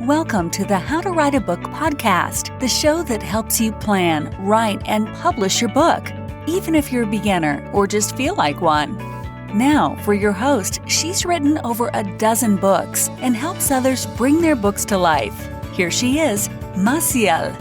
Welcome to the How to Write a Book podcast, the show that helps you plan, write, and publish your book, even if you're a beginner or just feel like one. Now, for your host, she's written over a dozen books and helps others bring their books to life. Here she is, Massiel.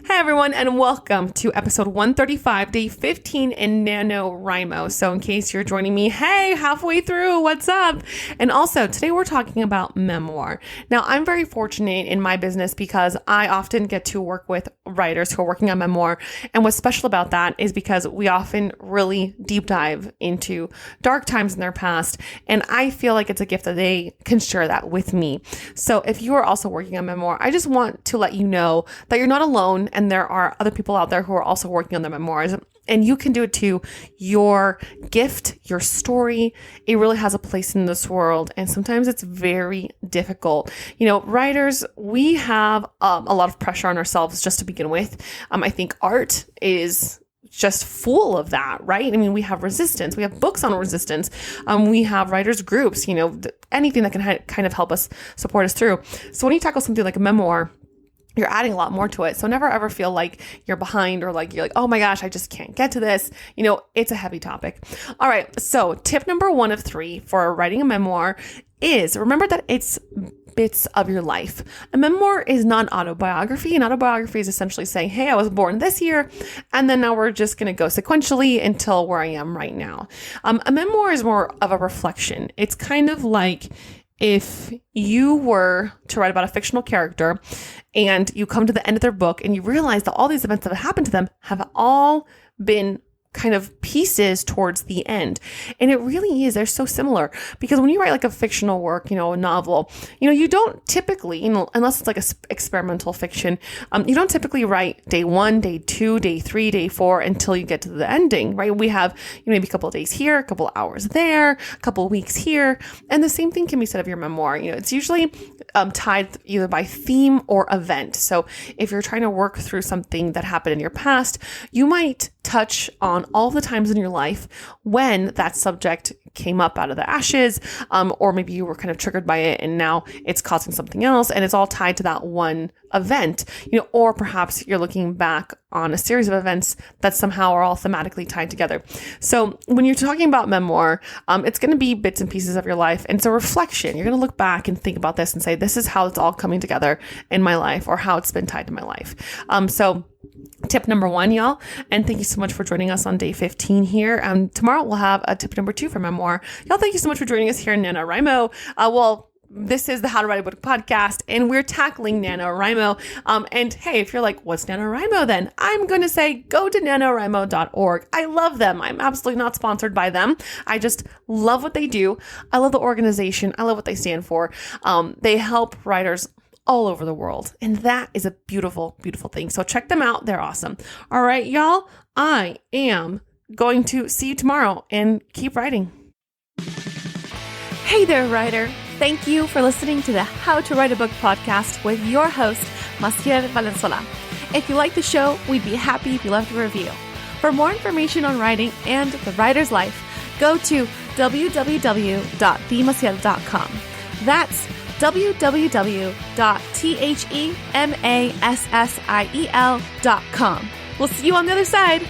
Hi, everyone, and welcome to episode 135, day 15 in NaNoWRIMO. So in case you're joining me, hey, halfway through, what's up? And also, today we're talking about Memoir. Now, I'm very fortunate in my business because I often get to work with writers who are working on Memoir. And what's special about that is because we often really deep dive into dark times in their past. And I feel like it's a gift that they can share that with me. So if you are also working on Memoir, I just want to let you know that you're not alone. And there are other people out there who are also working on their memoirs, and you can do it too. Your gift, your story, it really has a place in this world. And sometimes it's very difficult. You know, writers, we have a lot of pressure on ourselves just to begin with. I think art is just full of that, right? I mean, we have resistance. We have books on resistance. We have writers groups, you know, anything that can kind of help us support us through. So when you tackle something like a memoir, you're adding a lot more to it. So never ever feel like you're behind or like you're like, oh my gosh, I just can't get to this. You know, it's a heavy topic. All right. So tip number 1 of 3 for writing a memoir is remember that it's bits of your life. A memoir is not an autobiography. An autobiography is essentially saying, hey, I was born this year, and then now we're just going to go sequentially until where I am right now. A memoir is more of a reflection. It's kind of like if you were to write about a fictional character and you come to the end of their book and you realize that all these events that have happened to them have all been kind of pieces towards the end. And it really is, they're so similar because when you write like a fictional work, you know, a novel, you know, you don't typically, you know, unless it's like a experimental fiction, you don't typically write day 1, day 2, day 3, day 4 until you get to the ending, right? We have, you know, maybe a couple of days here, a couple of hours there, a couple of weeks here. And the same thing can be said of your memoir. You know, it's usually tied either by theme or event. So if you're trying to work through something that happened in your past, you might touch on all the times in your life when that subject came up out of the ashes, or maybe you were kind of triggered by it and now it's causing something else, and it's all tied to that one event, you know, or perhaps you're looking back on a series of events that somehow are all thematically tied together. So when you're talking about memoir, it's going to be bits and pieces of your life, and it's a reflection. You're going to look back and think about this and say, this is how it's all coming together in my life, or how it's been tied to my life. So tip number 1, y'all. And thank you so much for joining us on day 15 here. Tomorrow we'll have a tip number 2 for memoir. Y'all, thank you so much for joining us here in NaNoWRIMO. This is the How to Write a Book podcast, and we're tackling NaNoWRIMO. And hey, if you're like, what's NaNoWRIMO then? I'm going to say, go to nanowrimo.org. I love them. I'm absolutely not sponsored by them. I just love what they do. I love the organization. I love what they stand for. They help writers all over the world. And that is a beautiful, beautiful thing. So check them out. They're awesome. All right, y'all, I am going to see you tomorrow and keep writing. Hey there, writer. Thank you for listening to the How to Write a Book podcast with your host, Massiel Valenzuela. If you like the show, we'd be happy if you left a review. For more information on writing and the writer's life, go to www.themassiel.com. That's www.themassiel.com. We'll see you on the other side.